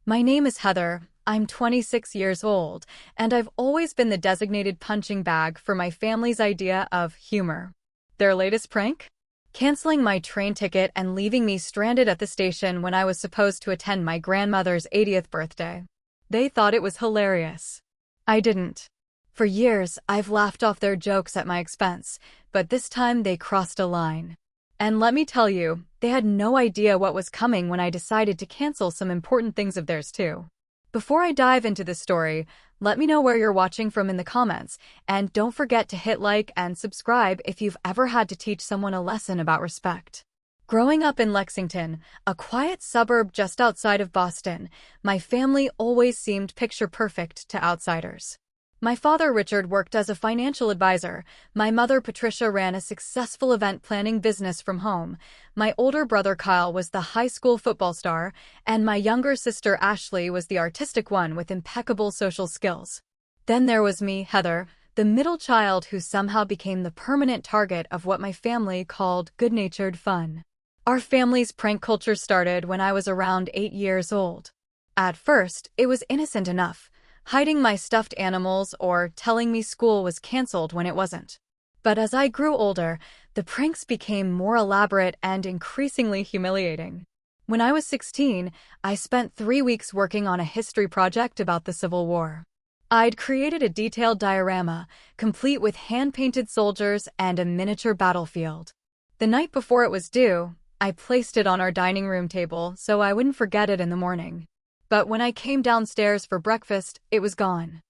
My name is Heather. I'm 26 years old, and I've always been the designated punching bag for my family's idea of humor. Their latest prank? Canceling my train ticket and leaving me stranded at the station when I was supposed to attend my grandmother's 80th birthday. They thought it was hilarious. I didn't. For years, I've laughed off their jokes at my expense, but this time they crossed a line. And let me tell you, they had no idea what was coming when I decided to cancel some important things of theirs too. Before I dive into this story, let me know where you're watching from in the comments, and don't forget to hit like and subscribe if you've ever had to teach someone a lesson about respect. Growing up in Lexington, a quiet suburb just outside of Boston, my family always seemed picture perfect to outsiders. My father, Richard, worked as a financial advisor. My mother, Patricia, ran a successful event planning business from home. My older brother, Kyle, was the high school football star, and my younger sister, Ashley, was the artistic one with impeccable social skills. Then there was me, Heather, the middle child who somehow became the permanent target of what my family called good-natured fun. Our family's prank culture started when I was around 8 years old. At first, it was innocent enough, hiding my stuffed animals or telling me school was canceled when it wasn't. But as I grew older, the pranks became more elaborate and increasingly humiliating. When I was 16, I spent 3 weeks working on a history project about the Civil War. I'd created a detailed diorama, complete with hand-painted soldiers and a miniature battlefield. The night before it was due, I placed it on our dining room table so I wouldn't forget it in the morning. But when I came downstairs for breakfast, it was gone.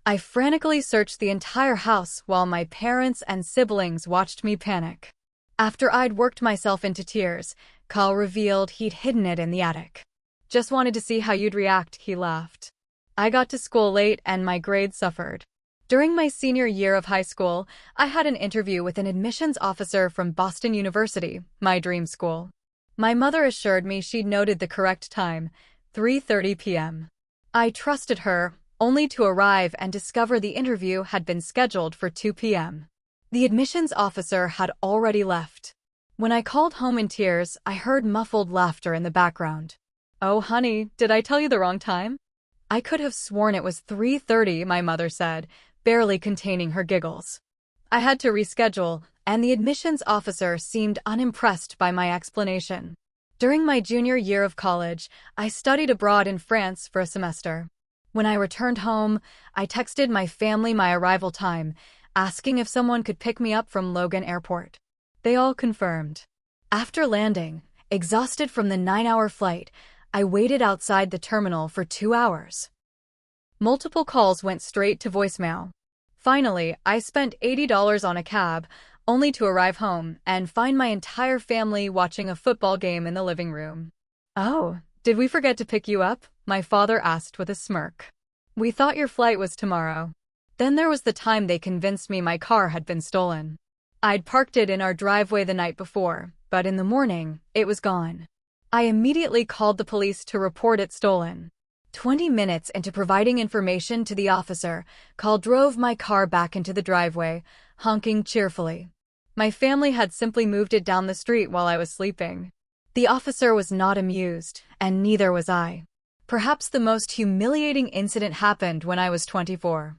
I frantically searched the entire house while my parents and siblings watched me panic. After I'd worked myself into tears, Kyle revealed he'd hidden it in the attic. "Just wanted to see how you'd react," he laughed. I got to school late and my grades suffered. During my senior year of high school, I had an interview with an admissions officer from Boston University, my dream school. My mother assured me she'd noted the correct time, 3:30 p.m. I trusted her, only to arrive and discover the interview had been scheduled for 2 p.m. The admissions officer had already left. When I called home in tears, I heard muffled laughter in the background. "Oh, honey, did I tell you the wrong time?" "I could have sworn it was 3:30, my mother said, barely containing her giggles. I had to reschedule, and the admissions officer seemed unimpressed by my explanation. During my junior year of college, I studied abroad in France for a semester. When I returned home, I texted my family my arrival time, asking if someone could pick me up from Logan Airport. They all confirmed. After landing, exhausted from the 9-hour flight, I waited outside the terminal for 2 hours. Multiple calls went straight to voicemail. Finally, I spent $80 on a cab, only to arrive home and find my entire family watching a football game in the living room. "Oh, did we forget to pick you up?" my father asked with a smirk. "We thought your flight was tomorrow." Then there was the time they convinced me my car had been stolen. I'd parked it in our driveway the night before, but in the morning, it was gone. I immediately called the police to report it stolen. 20 minutes into providing information to the officer, Kyle drove my car back into the driveway, honking cheerfully. My family had simply moved it down the street while I was sleeping. The officer was not amused, and neither was I. Perhaps the most humiliating incident happened when I was 24.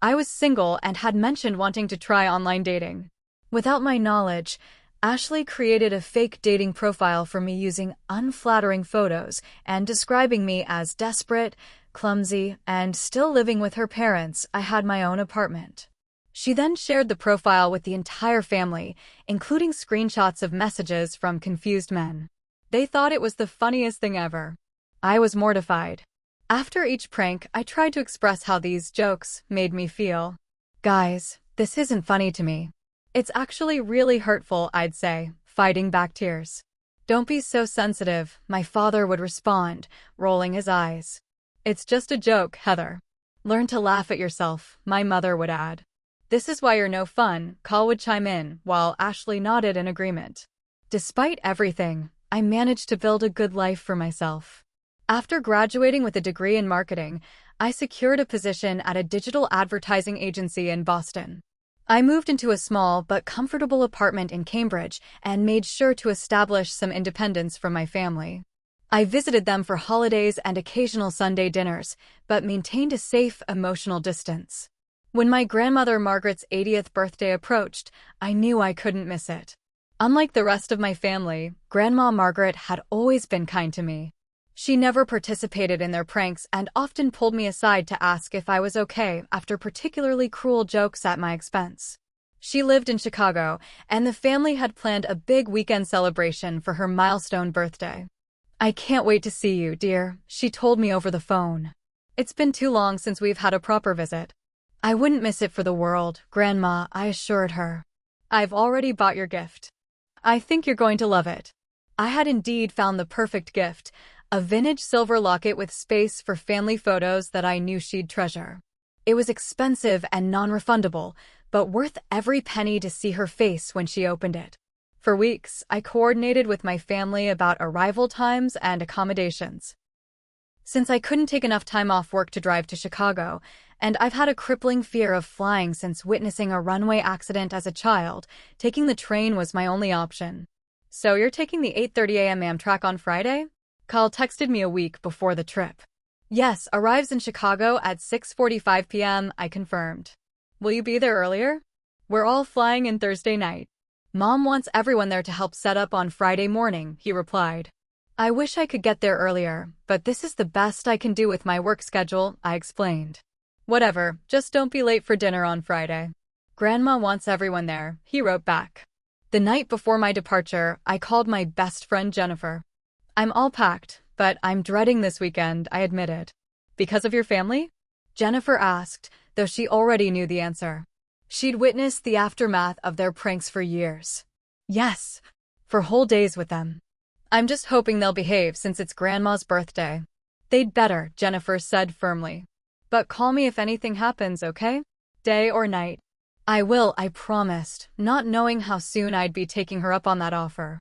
I was single and had mentioned wanting to try online dating. Without my knowledge, Ashley created a fake dating profile for me using unflattering photos and describing me as desperate, clumsy, and still living with her parents. I had my own apartment. She then shared the profile with the entire family, including screenshots of messages from confused men. They thought it was the funniest thing ever. I was mortified. After each prank, I tried to express how these jokes made me feel. "Guys, this isn't funny to me. It's actually really hurtful," I'd say, fighting back tears. "Don't be so sensitive," my father would respond, rolling his eyes. "It's just a joke, Heather. Learn to laugh at yourself," my mother would add. "This is why you're no fun," Kyle would chime in, while Ashley nodded in agreement. Despite everything, I managed to build a good life for myself. After graduating with a degree in marketing, I secured a position at a digital advertising agency in Boston. I moved into a small but comfortable apartment in Cambridge and made sure to establish some independence from my family. I visited them for holidays and occasional Sunday dinners, but maintained a safe, emotional distance. When my grandmother Margaret's 80th birthday approached, I knew I couldn't miss it. Unlike the rest of my family, Grandma Margaret had always been kind to me. She never participated in their pranks and often pulled me aside to ask if I was okay after particularly cruel jokes at my expense. She lived in Chicago, and the family had planned a big weekend celebration for her milestone birthday. "I can't wait to see you, dear," she told me over the phone. "It's been too long since we've had a proper visit." "I wouldn't miss it for the world, Grandma," I assured her. "I've already bought your gift. I think you're going to love it." I had indeed found the perfect gift, a vintage silver locket with space for family photos that I knew she'd treasure. It was expensive and non-refundable, but worth every penny to see her face when she opened it. For weeks, I coordinated with my family about arrival times and accommodations. Since I couldn't take enough time off work to drive to Chicago, and I've had a crippling fear of flying since witnessing a runway accident as a child, taking the train was my only option. "So you're taking the 8:30 a.m. Amtrak on Friday?" Carl texted me a week before the trip. "Yes, arrives in Chicago at 6:45 p.m., I confirmed. "Will you be there earlier?" "We're all flying in Thursday night. Mom wants everyone there to help set up on Friday morning," he replied. "I wish I could get there earlier, but this is the best I can do with my work schedule," I explained. "Whatever, just don't be late for dinner on Friday." "Grandma wants everyone there," he wrote back. The night before my departure, I called my best friend Jennifer. "I'm all packed, but I'm dreading this weekend," I admitted. "Because of your family?" Jennifer asked, though she already knew the answer. She'd witnessed the aftermath of their pranks for years. "Yes, for whole days with them. I'm just hoping they'll behave since it's Grandma's birthday." "They'd better," Jennifer said firmly. "But call me if anything happens, okay? Day or night." "I will," I promised, not knowing how soon I'd be taking her up on that offer.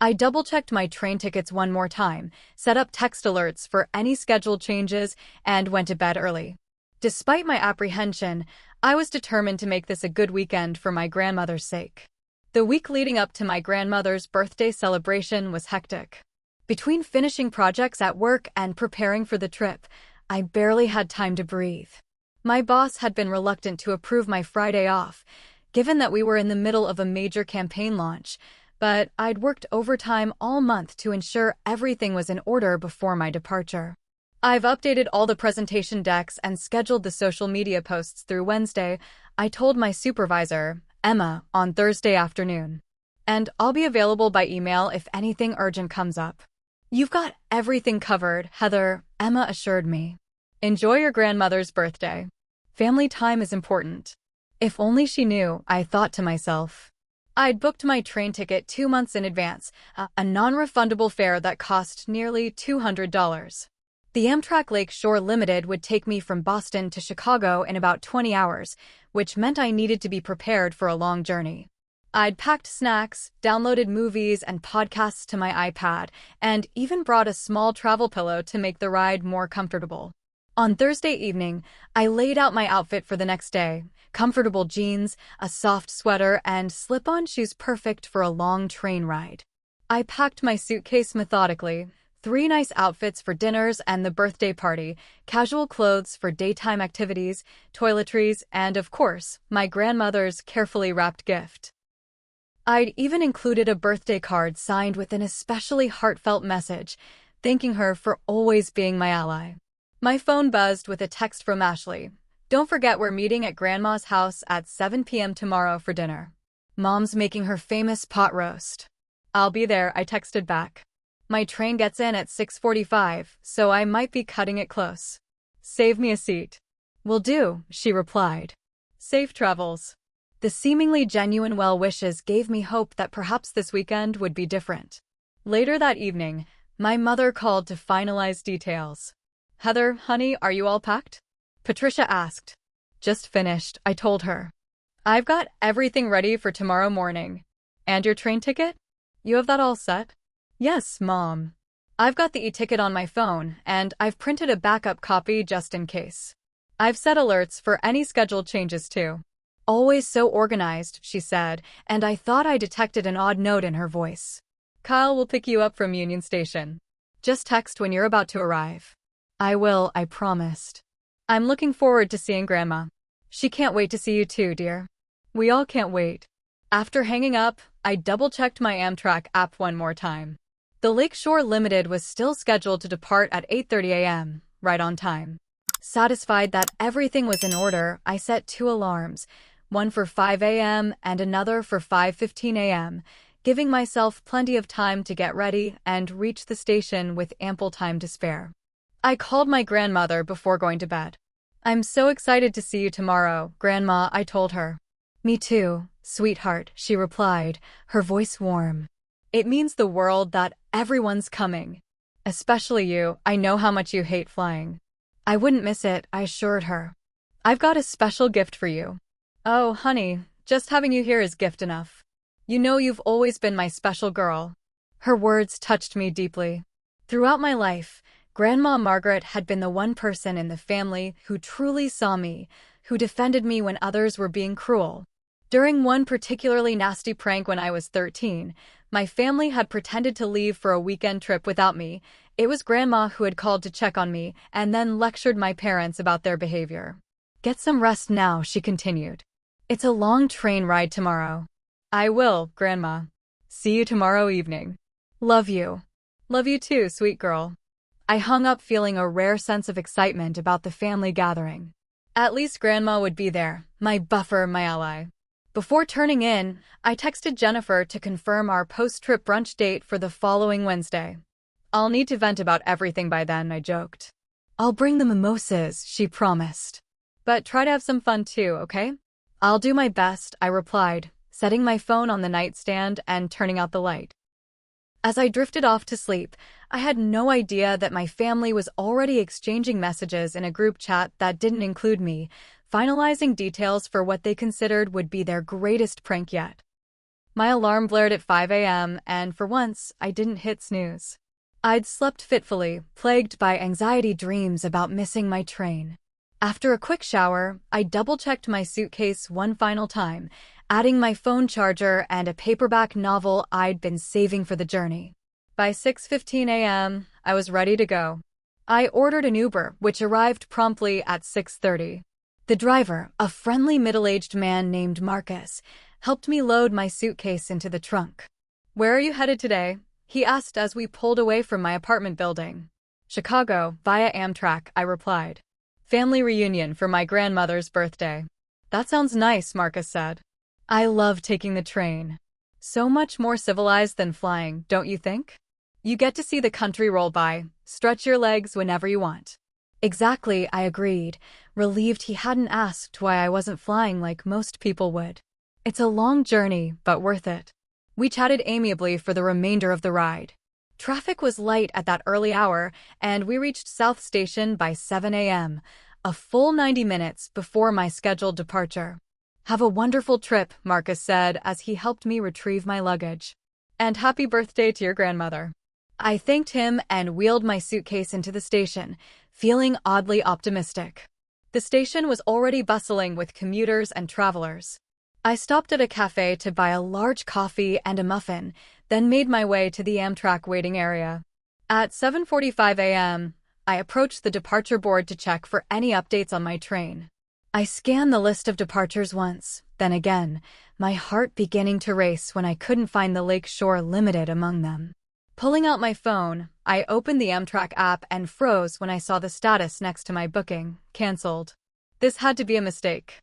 I double-checked my train tickets one more time, set up text alerts for any scheduled changes, and went to bed early. Despite my apprehension, I was determined to make this a good weekend for my grandmother's sake. The week leading up to my grandmother's birthday celebration was hectic. Between finishing projects at work and preparing for the trip, I barely had time to breathe. My boss had been reluctant to approve my Friday off, given that we were in the middle of a major campaign launch, but I'd worked overtime all month to ensure everything was in order before my departure. "I've updated all the presentation decks and scheduled the social media posts through Wednesday," I told my supervisor, Emma, on Thursday afternoon. "And I'll be available by email if anything urgent comes up." "You've got everything covered, Heather," Emma assured me. "Enjoy your grandmother's birthday. Family time is important." If only she knew, I thought to myself. I'd booked my train ticket 2 months in advance, a non-refundable fare that cost nearly $200. The Amtrak Lake Shore Limited would take me from Boston to Chicago in about 20 hours, which meant I needed to be prepared for a long journey. I'd packed snacks, downloaded movies and podcasts to my iPad, and even brought a small travel pillow to make the ride more comfortable. On Thursday evening, I laid out my outfit for the next day: comfortable jeans, a soft sweater, and slip-on shoes perfect for a long train ride. I packed my suitcase methodically: 3 nice outfits for dinners and the birthday party, casual clothes for daytime activities, toiletries, and, of course, my grandmother's carefully wrapped gift. I'd even included a birthday card signed with an especially heartfelt message, thanking her for always being my ally. My phone buzzed with a text from Ashley. "Don't forget we're meeting at Grandma's house at 7 p.m. tomorrow for dinner. Mom's making her famous pot roast." "I'll be there," I texted back. "My train gets in at 6:45, so I might be cutting it close. Save me a seat." "Will do," she replied. "Safe travels." The seemingly genuine well wishes gave me hope that perhaps this weekend would be different. Later that evening, my mother called to finalize details. "Heather, honey, are you all packed?" Patricia asked. "Just finished," I told her. "I've got everything ready for tomorrow morning." "And your train ticket? You have that all set?" "Yes, Mom. I've got the e-ticket on my phone, and I've printed a backup copy just in case. I've set alerts for any scheduled changes too." "Always so organized," she said, and I thought I detected an odd note in her voice. "Kyle will pick you up from Union Station." Just text when you're about to arrive. I will, I promised. I'm looking forward to seeing Grandma. She can't wait to see you too, dear. We all can't wait. After hanging up, I double-checked my Amtrak app one more time. The Lakeshore Limited was still scheduled to depart at 8:30 a.m., right on time. Satisfied that everything was in order, I set 2 alarms, one for 5 a.m. and another for 5:15 a.m., giving myself plenty of time to get ready and reach the station with ample time to spare. I called my grandmother before going to bed. I'm so excited to see you tomorrow, Grandma, I told her. Me too, sweetheart, she replied, her voice warm. It means the world that everyone's coming. Especially you, I know how much you hate flying. I wouldn't miss it, I assured her. I've got a special gift for you. Oh, honey, just having you here is gift enough. You know you've always been my special girl. Her words touched me deeply. Throughout my life, Grandma Margaret had been the one person in the family who truly saw me, who defended me when others were being cruel. During one particularly nasty prank when I was 13, my family had pretended to leave for a weekend trip without me. It was Grandma who had called to check on me and then lectured my parents about their behavior. Get some rest now, she continued. It's a long train ride tomorrow. I will, Grandma. See you tomorrow evening. Love you. Love you too, sweet girl. I hung up feeling a rare sense of excitement about the family gathering. At least Grandma would be there, my buffer, my ally. Before turning in, I texted Jennifer to confirm our post-trip brunch date for the following Wednesday. I'll need to vent about everything by then, I joked. I'll bring the mimosas, she promised. But try to have some fun too, okay? I'll do my best, I replied, setting my phone on the nightstand and turning out the light. As I drifted off to sleep, I had no idea that my family was already exchanging messages in a group chat that didn't include me, finalizing details for what they considered would be their greatest prank yet. My alarm blared at 5 a.m., and for once, I didn't hit snooze. I'd slept fitfully, plagued by anxiety dreams about missing my train. After a quick shower, I double-checked my suitcase one final time, adding my phone charger and a paperback novel I'd been saving for the journey. By 6:15 a.m., I was ready to go. I ordered an Uber, which arrived promptly at 6:30. The driver, a friendly middle-aged man named Marcus, helped me load my suitcase into the trunk. Where are you headed today? He asked as we pulled away from my apartment building. Chicago, via Amtrak, I replied. Family reunion for my grandmother's birthday. That sounds nice, Marcus said. I love taking the train. So much more civilized than flying, don't you think? You get to see the country roll by, stretch your legs whenever you want. Exactly, I agreed, relieved he hadn't asked why I wasn't flying like most people would. It's a long journey, but worth it. We chatted amiably for the remainder of the ride. Traffic was light at that early hour, and we reached South Station by 7 a.m., a full 90 minutes before my scheduled departure. Have a wonderful trip, Marcus said as he helped me retrieve my luggage. And happy birthday to your grandmother. I thanked him and wheeled my suitcase into the station, feeling oddly optimistic. The station was already bustling with commuters and travelers. I stopped at a cafe to buy a large coffee and a muffin, then made my way to the Amtrak waiting area. At 7:45 a.m., I approached the departure board to check for any updates on my train. I scanned the list of departures once, then again, my heart beginning to race when I couldn't find the Lakeshore Limited among them. Pulling out my phone, I opened the Amtrak app and froze when I saw the status next to my booking, canceled. This had to be a mistake.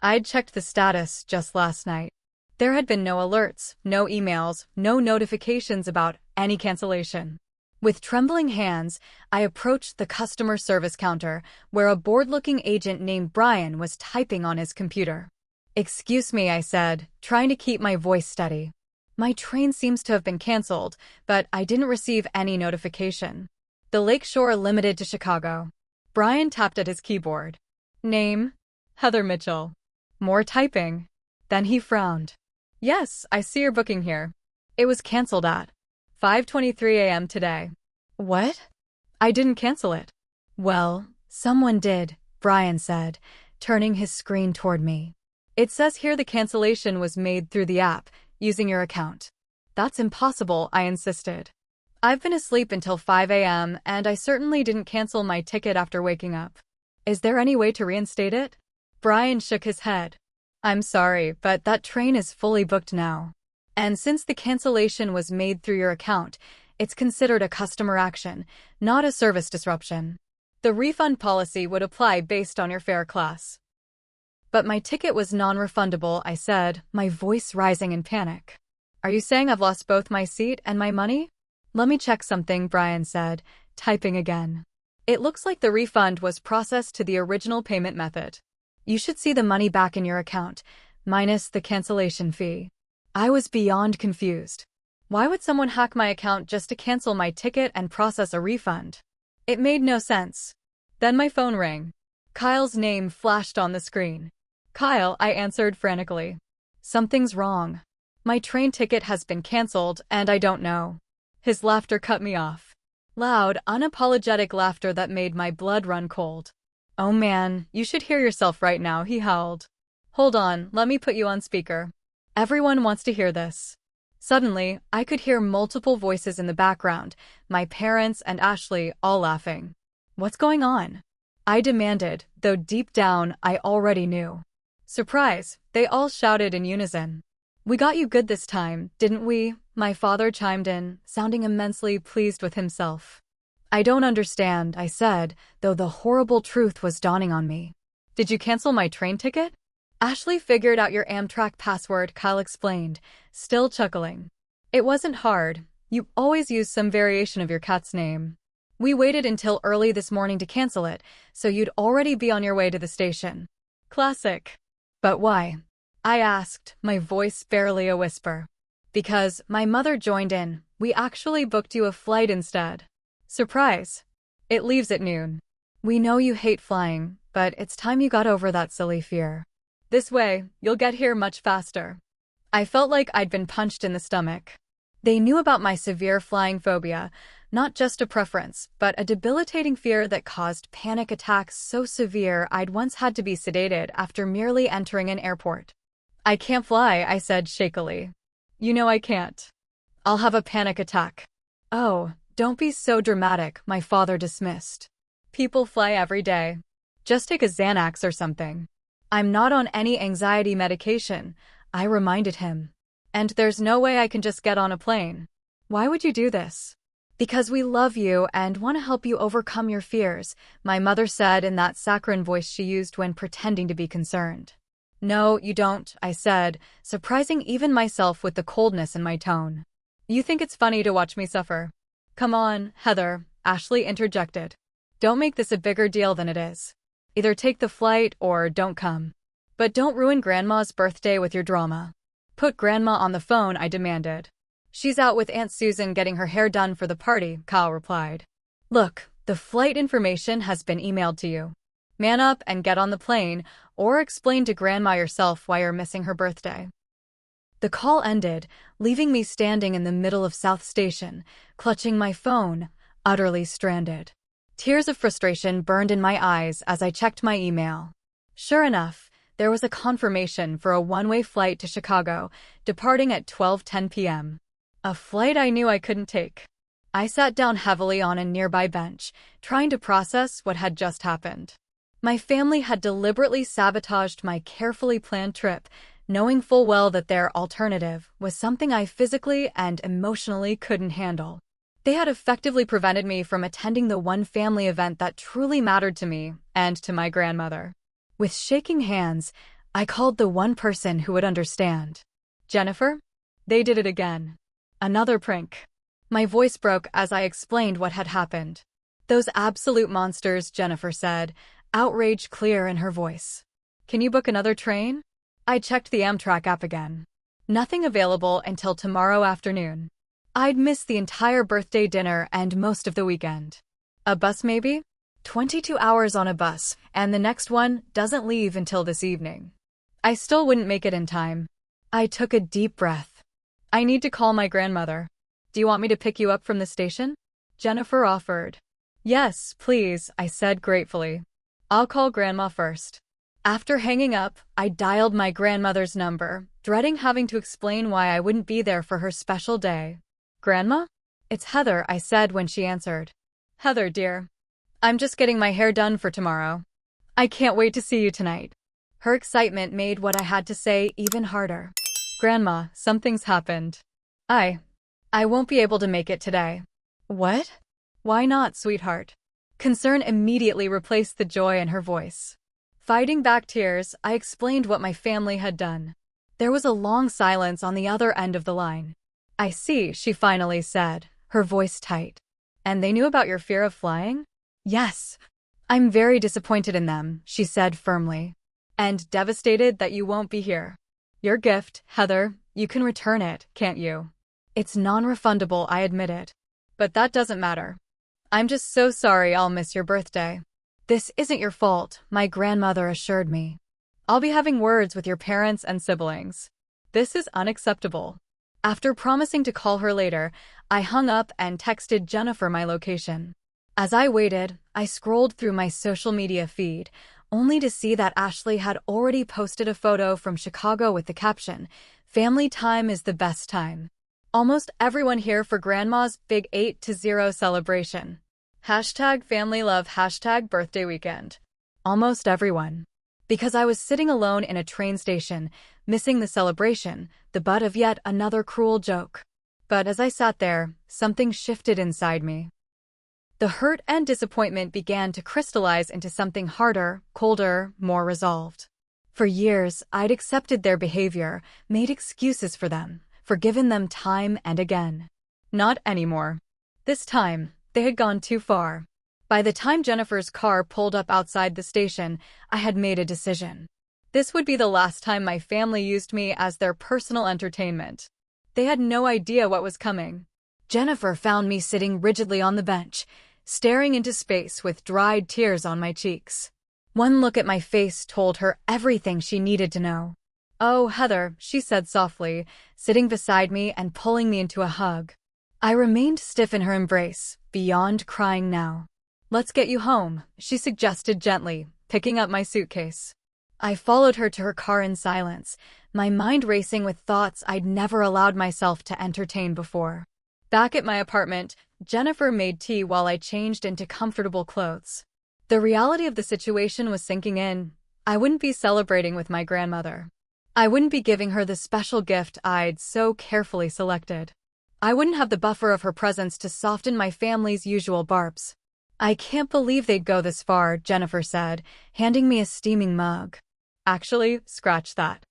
I'd checked the status just last night. There had been no alerts, no emails, no notifications about any cancellation. With trembling hands, I approached the customer service counter, where a bored-looking agent named Brian was typing on his computer. Excuse me, I said, trying to keep my voice steady. My train seems to have been canceled, but I didn't receive any notification. The Lakeshore Limited to Chicago. Brian tapped at his keyboard. Name? Heather Mitchell. More typing. Then he frowned. Yes, I see your booking here. It was canceled at 5:23 a.m. today. What? I didn't cancel it. Well, someone did, Brian said, turning his screen toward me. It says here the cancellation was made through the app, using your account. That's impossible, I insisted. I've been asleep until 5 a.m., and I certainly didn't cancel my ticket after waking up. Is there any way to reinstate it? Brian shook his head. I'm sorry, but that train is fully booked now. And since the cancellation was made through your account, it's considered a customer action, not a service disruption. The refund policy would apply based on your fare class. But my ticket was non-refundable, I said, my voice rising in panic. Are you saying I've lost both my seat and my money? Let me check something, Brian said, typing again. It looks like the refund was processed to the original payment method. You should see the money back in your account, minus the cancellation fee. I was beyond confused. Why would someone hack my account just to cancel my ticket and process a refund? It made no sense. Then my phone rang. Kyle's name flashed on the screen. Kyle, I answered frantically. Something's wrong. My train ticket has been canceled, and I don't know. His laughter cut me off. Loud, unapologetic laughter that made my blood run cold. Oh man, you should hear yourself right now, he howled. Hold on, let me put you on speaker. Everyone wants to hear this. Suddenly, I could hear multiple voices in the background, my parents and Ashley all laughing. What's going on? I demanded, though deep down I already knew. Surprise, they all shouted in unison. We got you good this time, didn't we? My father chimed in, sounding immensely pleased with himself. I don't understand, I said, though the horrible truth was dawning on me. Did you cancel my train ticket? Ashley figured out your Amtrak password, Kyle explained, still chuckling. It wasn't hard. You always use some variation of your cat's name. We waited until early this morning to cancel it, so you'd already be on your way to the station. Classic. But why? I asked, my voice barely a whisper. Because my mother joined in. We actually booked you a flight instead. Surprise. It leaves at noon. We know you hate flying, but it's time you got over that silly fear. This way, you'll get here much faster. I felt like I'd been punched in the stomach. They knew about my severe flying phobia, not just a preference, but a debilitating fear that caused panic attacks so severe I'd once had to be sedated after merely entering an airport. I can't fly, I said shakily. You know I can't. I'll have a panic attack. Oh, don't be so dramatic, my father dismissed. People fly every day. Just take a Xanax or something. I'm not on any anxiety medication, I reminded him. And there's no way I can just get on a plane. Why would you do this? Because we love you and want to help you overcome your fears, my mother said in that saccharine voice she used when pretending to be concerned. No, you don't, I said, surprising even myself with the coldness in my tone. You think it's funny to watch me suffer? Come on, Heather, Ashley interjected. Don't make this a bigger deal than it is. Either take the flight or don't come. But don't ruin Grandma's birthday with your drama. Put Grandma on the phone, I demanded. She's out with Aunt Susan getting her hair done for the party, Kyle replied. Look, the flight information has been emailed to you. Man up and get on the plane, or explain to Grandma yourself why you're missing her birthday. The call ended, leaving me standing in the middle of South Station, clutching my phone, utterly stranded. Tears of frustration burned in my eyes as I checked my email. Sure enough, there was a confirmation for a one-way flight to Chicago, departing at 12:10 p.m. A flight I knew I couldn't take. I sat down heavily on a nearby bench, trying to process what had just happened. My family had deliberately sabotaged my carefully planned trip, knowing full well that their alternative was something I physically and emotionally couldn't handle. They had effectively prevented me from attending the one family event that truly mattered to me and to my grandmother. With shaking hands, I called the one person who would understand. Jennifer? They did it again. Another prank. My voice broke as I explained what had happened. Those absolute monsters, Jennifer said, outrage clear in her voice. Can you book another train? I checked the Amtrak app again. Nothing available until tomorrow afternoon. I'd missed the entire birthday dinner and most of the weekend. A bus maybe? 22 hours on a bus, and the next one doesn't leave until this evening. I still wouldn't make it in time. I took a deep breath. I need to call my grandmother. Do you want me to pick you up from the station? Jennifer offered. Yes, please, I said gratefully. I'll call Grandma first. After hanging up, I dialed my grandmother's number, dreading having to explain why I wouldn't be there for her special day. Grandma? "It's Heather," I said when she answered. "Heather, dear. I'm just getting my hair done for tomorrow. I can't wait to see you tonight." Her excitement made what I had to say even harder. "Grandma, something's happened. I won't be able to make it today." "What?" "Why not, sweetheart?" Concern immediately replaced the joy in her voice. Fighting back tears, I explained what my family had done. There was a long silence on the other end of the line. "I see," she finally said, her voice tight. "And they knew about your fear of flying?" "Yes. I'm very disappointed in them," she said firmly. "And devastated that you won't be here. Your gift, Heather, you can return it, can't you?" "It's non-refundable," I admitted. "But that doesn't matter. I'm just so sorry I'll miss your birthday." "This isn't your fault," my grandmother assured me. "I'll be having words with your parents and siblings." "This is unacceptable." After promising to call her later, I hung up and texted Jennifer my location. As I waited, I scrolled through my social media feed, only to see that Ashley had already posted a photo from Chicago with the caption, "Family time is the best time. Almost everyone here for Grandma's big 8-0 celebration. #family love #birthday weekend." Almost everyone. Because I was sitting alone in a train station, missing the celebration, the butt of yet another cruel joke. But as I sat there, something shifted inside me. The hurt and disappointment began to crystallize into something harder, colder, more resolved. For years, I'd accepted their behavior, made excuses for them, forgiven them time and again. Not anymore. This time, they had gone too far. By the time Jennifer's car pulled up outside the station, I had made a decision. This would be the last time my family used me as their personal entertainment. They had no idea what was coming. Jennifer found me sitting rigidly on the bench, staring into space with dried tears on my cheeks. One look at my face told her everything she needed to know. "Oh, Heather," she said softly, sitting beside me and pulling me into a hug. I remained stiff in her embrace, beyond crying now. "Let's get you home," she suggested gently, picking up my suitcase. I followed her to her car in silence, my mind racing with thoughts I'd never allowed myself to entertain before. Back at my apartment, Jennifer made tea while I changed into comfortable clothes. The reality of the situation was sinking in. I wouldn't be celebrating with my grandmother. I wouldn't be giving her the special gift I'd so carefully selected. I wouldn't have the buffer of her presence to soften my family's usual barbs. "I can't believe they'd go this far," Jennifer said, handing me a steaming mug. "Actually, scratch that.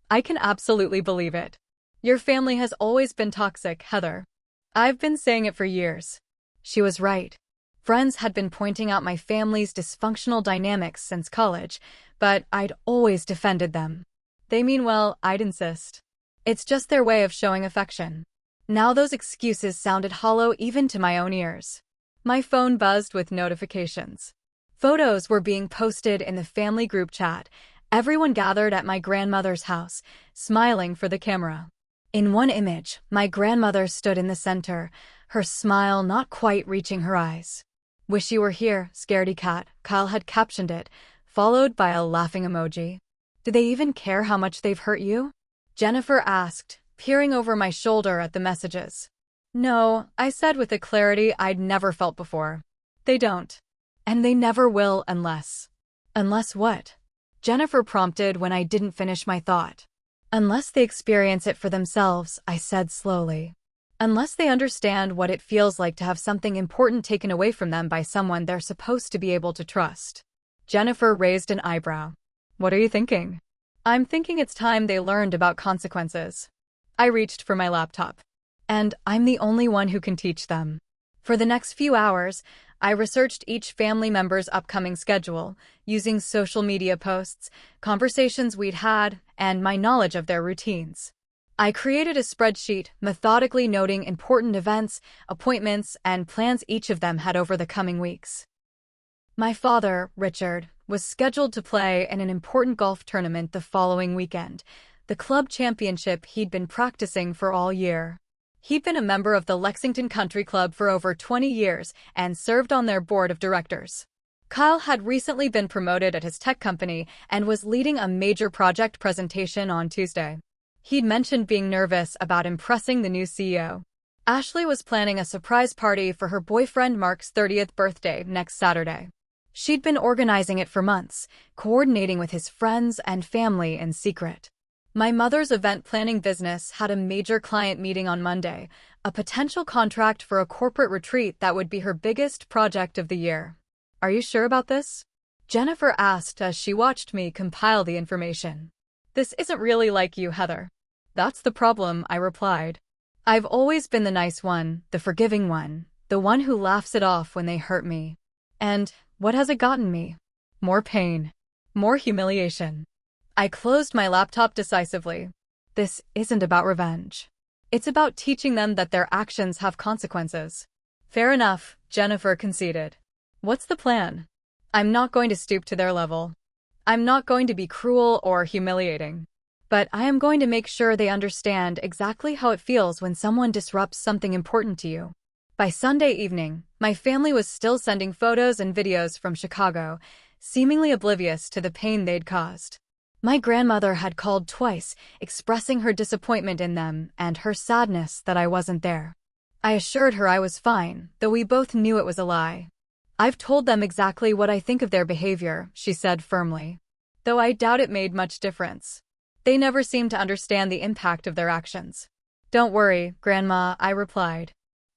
I can absolutely believe it. Your family has always been toxic, Heather. I've been saying it for years." She was right. Friends had been pointing out my family's dysfunctional dynamics since college, but I'd always defended them. They mean well, I'd insist. It's just their way of showing affection. Now those excuses sounded hollow even to my own ears. My phone buzzed with notifications. Photos were being posted in the family group chat, everyone gathered at my grandmother's house, smiling for the camera. In one image, my grandmother stood in the center, her smile not quite reaching her eyes. "Wish you were here, scaredy cat," Kyle had captioned it, followed by a laughing emoji. "Do they even care how much they've hurt you?" Jennifer asked, peering over my shoulder at the messages. "No," I said with a clarity I'd never felt before. "They don't. And they never will unless—" "Unless what?" Jennifer prompted when I didn't finish my thought. "Unless they experience it for themselves," I said slowly. "Unless they understand what it feels like to have something important taken away from them by someone they're supposed to be able to trust." Jennifer raised an eyebrow. "What are you thinking?" "I'm thinking it's time they learned about consequences." I reached for my laptop. "And I'm the only one who can teach them." For the next few hours, I researched each family member's upcoming schedule, using social media posts, conversations we'd had, and my knowledge of their routines. I created a spreadsheet, methodically noting important events, appointments, and plans each of them had over the coming weeks. My father, Richard, was scheduled to play in an important golf tournament the following weekend, the club championship he'd been practicing for all year. He'd been a member of the Lexington Country Club for over 20 years and served on their board of directors. Kyle had recently been promoted at his tech company and was leading a major project presentation on Tuesday. He'd mentioned being nervous about impressing the new CEO. Ashley was planning a surprise party for her boyfriend Mark's 30th birthday next Saturday. She'd been organizing it for months, coordinating with his friends and family in secret. My mother's event planning business had a major client meeting on Monday, a potential contract for a corporate retreat that would be her biggest project of the year. "Are you sure about this?" Jennifer asked as she watched me compile the information. "This isn't really like you, Heather." "That's the problem," I replied. "I've always been the nice one, the forgiving one, the one who laughs it off when they hurt me. And what has it gotten me? More pain. More humiliation." I closed my laptop decisively. This isn't about revenge. It's about teaching them that their actions have consequences. "Fair enough," Jennifer conceded. "What's the plan?" "I'm not going to stoop to their level. I'm not going to be cruel or humiliating. But I am going to make sure they understand exactly how it feels when someone disrupts something important to you." By Sunday evening, my family was still sending photos and videos from Chicago, seemingly oblivious to the pain they'd caused. My grandmother had called twice, expressing her disappointment in them and her sadness that I wasn't there. I assured her I was fine, though we both knew it was a lie. "I've told them exactly what I think of their behavior," she said firmly. Though I doubt it made much difference. They never seemed to understand the impact of their actions. "Don't worry, Grandma," I replied.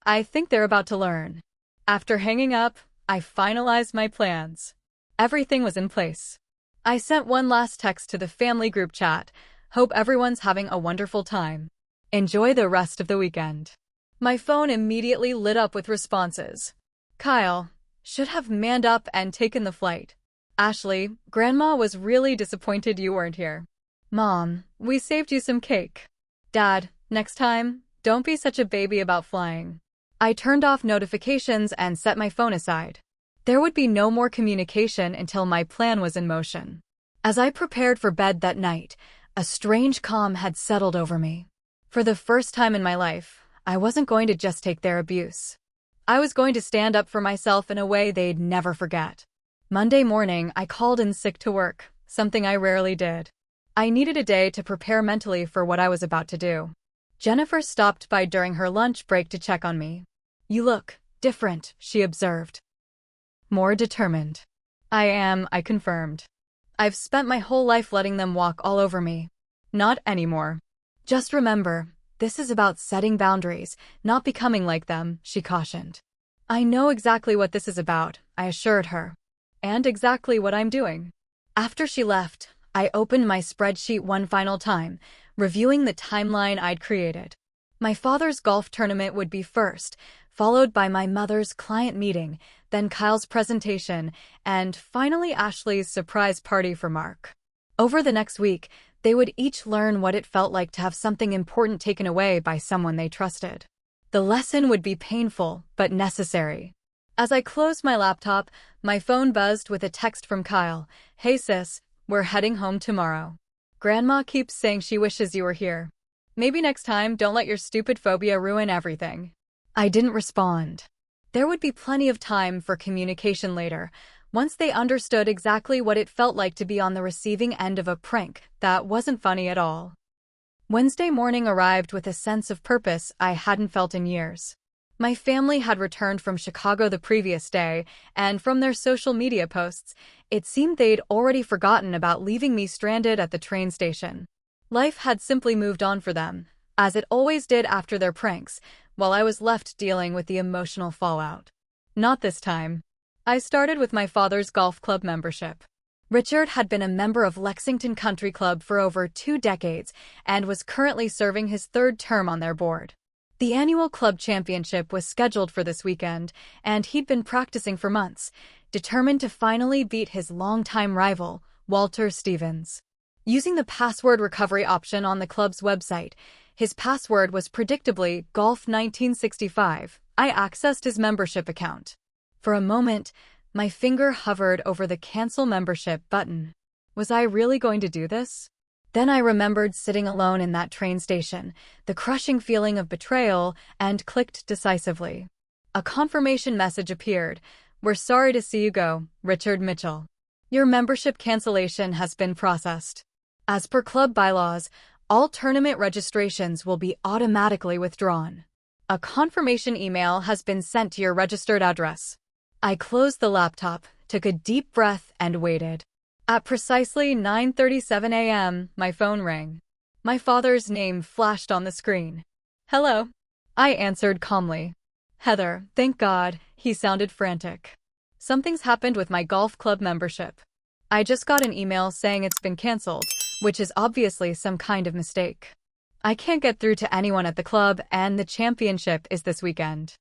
"I think they're about to learn." After hanging up, I finalized my plans. Everything was in place. I sent one last text to the family group chat. "Hope everyone's having a wonderful time. Enjoy the rest of the weekend." My phone immediately lit up with responses. "Kyle, should have manned up and taken the flight." "Ashley, Grandma was really disappointed you weren't here." "Mom, we saved you some cake." "Dad, next time, don't be such a baby about flying." I turned off notifications and set my phone aside. There would be no more communication until my plan was in motion. As I prepared for bed that night, a strange calm had settled over me. For the first time in my life, I wasn't going to just take their abuse. I was going to stand up for myself in a way they'd never forget. Monday morning, I called in sick to work, something I rarely did. I needed a day to prepare mentally for what I was about to do. Jennifer stopped by during her lunch break to check on me. "You look different," she observed. "More determined." "I am," I confirmed. "I've spent my whole life letting them walk all over me. Not anymore." "Just remember, this is about setting boundaries, not becoming like them," she cautioned. "I know exactly what this is about," I assured her. "And exactly what I'm doing." After she left, I opened my spreadsheet one final time, reviewing the timeline I'd created. My father's golf tournament would be first, followed by my mother's client meeting, then Kyle's presentation, and finally Ashley's surprise party for Mark. Over the next week, they would each learn what it felt like to have something important taken away by someone they trusted. The lesson would be painful, but necessary. As I closed my laptop, my phone buzzed with a text from Kyle. "Hey sis, we're heading home tomorrow. Grandma keeps saying she wishes you were here. Maybe next time don't let your stupid phobia ruin everything." I didn't respond. There would be plenty of time for communication later, once they understood exactly what it felt like to be on the receiving end of a prank that wasn't funny at all. Wednesday morning arrived with a sense of purpose I hadn't felt in years. My family had returned from Chicago the previous day, and from their social media posts, it seemed they'd already forgotten about leaving me stranded at the train station. Life had simply moved on for them, as it always did after their pranks, while I was left dealing with the emotional fallout. Not this time. I started with my father's golf club membership. Richard had been a member of Lexington Country Club for over 2 decades and was currently serving his 3rd term on their board. The annual club championship was scheduled for this weekend, and he'd been practicing for months, determined to finally beat his longtime rival, Walter Stevens. Using the password recovery option on the club's website, his password was predictably Golf 1965. I accessed his membership account. For a moment, my finger hovered over the cancel membership button. Was I really going to do this? Then I remembered sitting alone in that train station, the crushing feeling of betrayal, and clicked decisively. A confirmation message appeared. "We're sorry to see you go, Richard Mitchell. Your membership cancellation has been processed. As per club bylaws, all tournament registrations will be automatically withdrawn." A confirmation email has been sent to your registered address. I closed the laptop, took a deep breath, and waited. At precisely 9:37 a.m., my phone rang. My father's name flashed on the screen. "Hello," I answered calmly. "Heather, thank God," he sounded frantic. "Something's happened with my golf club membership. I just got an email saying it's been canceled, which is obviously some kind of mistake. I can't get through to anyone at the club, and the championship is this weekend.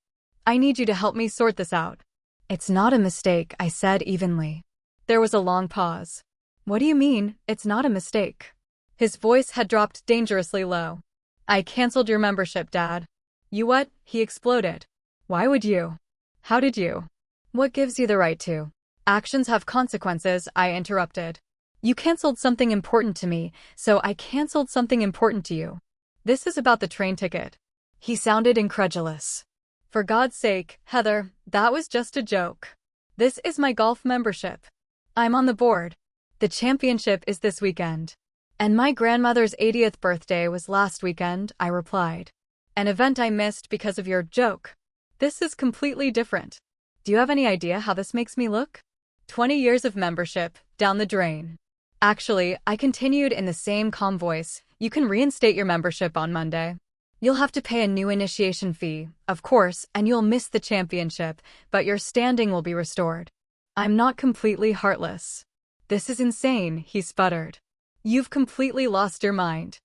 I need you to help me sort this out." "It's not a mistake," I said evenly. There was a long pause. "What do you mean, it's not a mistake?" His voice had dropped dangerously low. "I canceled your membership, Dad." "You what?" he exploded. "Why would you? How did you? What gives you the right to?" "Actions have consequences," I interrupted. "You canceled something important to me, so I canceled something important to you. This is about the train ticket." He sounded incredulous. "For God's sake, Heather, that was just a joke. This is my golf membership. I'm on the board. The championship is this weekend. And my grandmother's 80th birthday was last weekend," I replied. "An event I missed because of your joke. This is completely different. Do you have any idea how this makes me look? 20 years of membership, down the drain." "Actually," I continued in the same calm voice, "you can reinstate your membership on Monday. You'll have to pay a new initiation fee, of course, and you'll miss the championship, but your standing will be restored." "I'm not completely heartless." "This is insane," he sputtered. "You've completely lost your mind."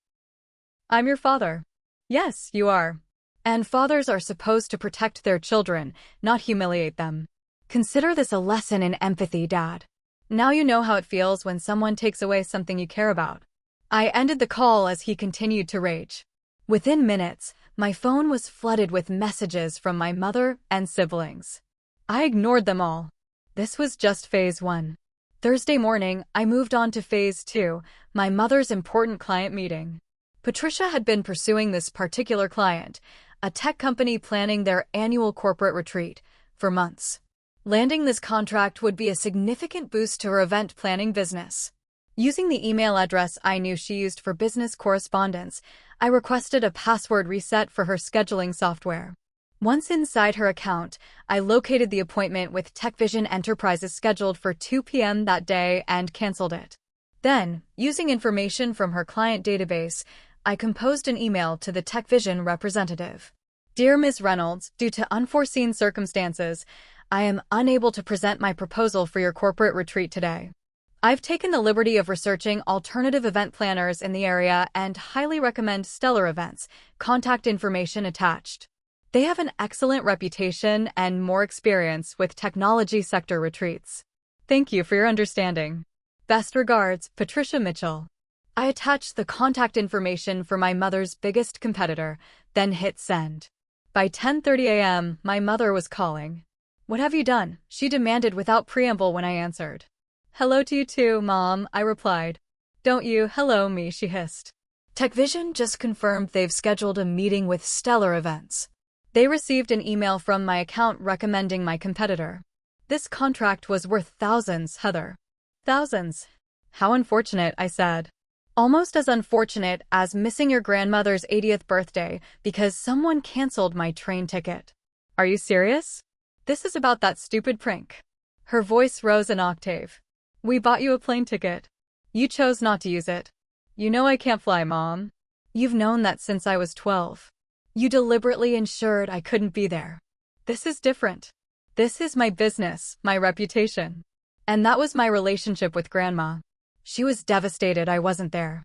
"I'm your father." "Yes, you are. And fathers are supposed to protect their children, not humiliate them. Consider this a lesson in empathy, Dad. Now you know how it feels when someone takes away something you care about." I ended the call as he continued to rage. Within minutes, my phone was flooded with messages from my mother and siblings. I ignored them all. This was just phase 1. Thursday morning, I moved on to phase 2, my mother's important client meeting. Patricia had been pursuing this particular client, a tech company planning their annual corporate retreat, for months. Landing this contract would be a significant boost to her event planning business. Using the email address I knew she used for business correspondence, I requested a password reset for her scheduling software. Once inside her account, I located the appointment with TechVision Enterprises scheduled for 2 p.m. that day and canceled it. Then, using information from her client database, I composed an email to the TechVision representative. "Dear Ms. Reynolds, due to unforeseen circumstances, I am unable to present my proposal for your corporate retreat today. I've taken the liberty of researching alternative event planners in the area and highly recommend Stellar Events, contact information attached. They have an excellent reputation and more experience with technology sector retreats. Thank you for your understanding. Best regards, Patricia Mitchell." I attached the contact information for my mother's biggest competitor, then hit send. By 10:30 a.m., my mother was calling. "What have you done?" she demanded without preamble when I answered. "Hello to you too, Mom," I replied. "Don't you hello me," she hissed. TechVision just confirmed they've scheduled a meeting with Stellar Events. They received an email from my account recommending my competitor. This contract was worth thousands, Heather. Thousands. How unfortunate, I said. Almost as unfortunate as missing your grandmother's 80th birthday because someone canceled my train ticket. Are you serious? This is about that stupid prank. Her voice rose an octave. We bought you a plane ticket. You chose not to use it. You know I can't fly, Mom. You've known that since I was 12. You deliberately ensured I couldn't be there. This is different. This is my business, my reputation. And that was my relationship with Grandma. She was devastated I wasn't there.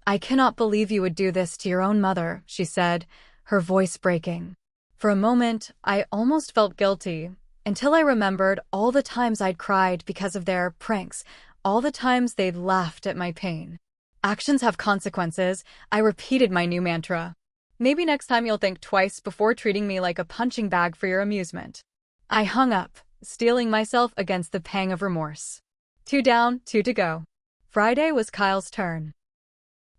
"I cannot believe you would do this to your own mother," she said, her voice breaking. For a moment, I almost felt guilty, until I remembered all the times I'd cried because of their pranks, all the times they'd laughed at my pain. Actions have consequences, I repeated my new mantra. Maybe next time you'll think twice before treating me like a punching bag for your amusement. I hung up, steeling myself against the pang of remorse. 2 down, 2 to go. Friday was Kyle's turn.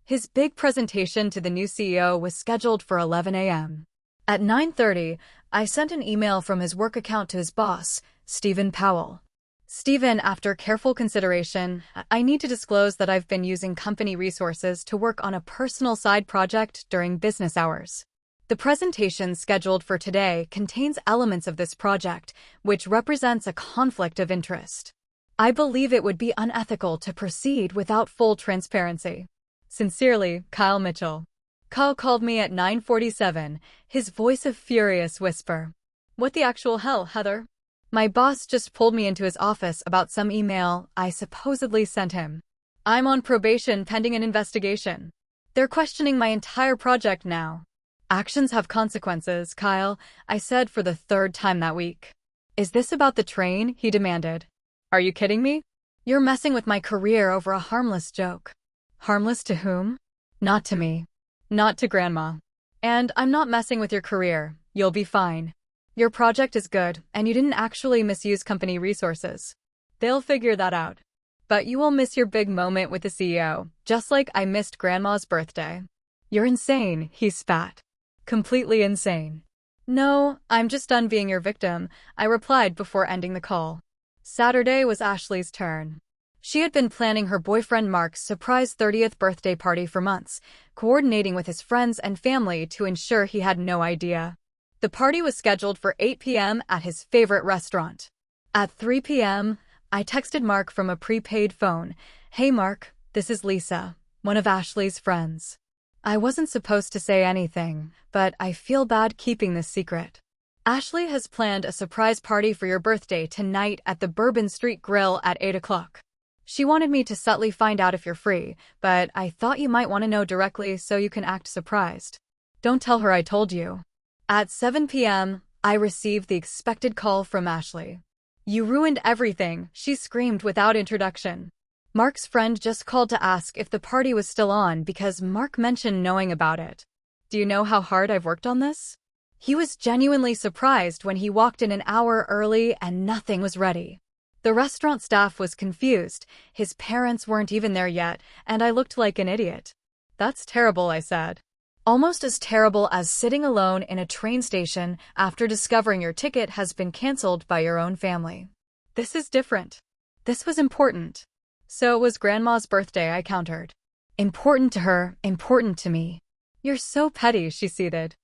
His big presentation to the new CEO was scheduled for 11 a.m. At 9:30, I sent an email from his work account to his boss, Stephen Powell. "Stephen, after careful consideration, I need to disclose that I've been using company resources to work on a personal side project during business hours. The presentation scheduled for today contains elements of this project, which represents a conflict of interest. I believe it would be unethical to proceed without full transparency. Sincerely, Kyle Mitchell. Kyle called me at 9:47, his voice a furious whisper. What the actual hell, Heather? My boss just pulled me into his office about some email I supposedly sent him. I'm on probation pending an investigation. They're questioning my entire project now. Actions have consequences, Kyle, I said for the third time that week. Is this about the train? He demanded. Are you kidding me? You're messing with my career over a harmless joke. Harmless to whom? Not to me. Not to Grandma. And I'm not messing with your career. You'll be fine. Your project is good, and you didn't actually misuse company resources. They'll figure that out. But you will miss your big moment with the CEO, just like I missed Grandma's birthday. You're insane, he spat. Completely insane. No, I'm just done being your victim, I replied before ending the call. Saturday was Ashley's turn. She had been planning her boyfriend Mark's surprise 30th birthday party for months, coordinating with his friends and family to ensure he had no idea. The party was scheduled for 8 p.m. at his favorite restaurant. At 3 p.m., I texted Mark from a prepaid phone. Hey Mark, this is Lisa, one of Ashley's friends. I wasn't supposed to say anything, but I feel bad keeping this secret. Ashley has planned a surprise party for your birthday tonight at the Bourbon Street Grill at 8 o'clock. She wanted me to subtly find out if you're free, but I thought you might want to know directly so you can act surprised. Don't tell her I told you. At 7 p.m., I received the expected call from Ashley. You ruined everything, she screamed without introduction. Mark's friend just called to ask if the party was still on because Mark mentioned knowing about it. Do you know how hard I've worked on this? He was genuinely surprised when he walked in an hour early and nothing was ready. The restaurant staff was confused, his parents weren't even there yet, and I looked like an idiot. That's terrible, I said. Almost as terrible as sitting alone in a train station after discovering your ticket has been canceled by your own family. This is different. This was important. So it was Grandma's birthday, I countered. Important to her, important to me. You're so petty, she seethed.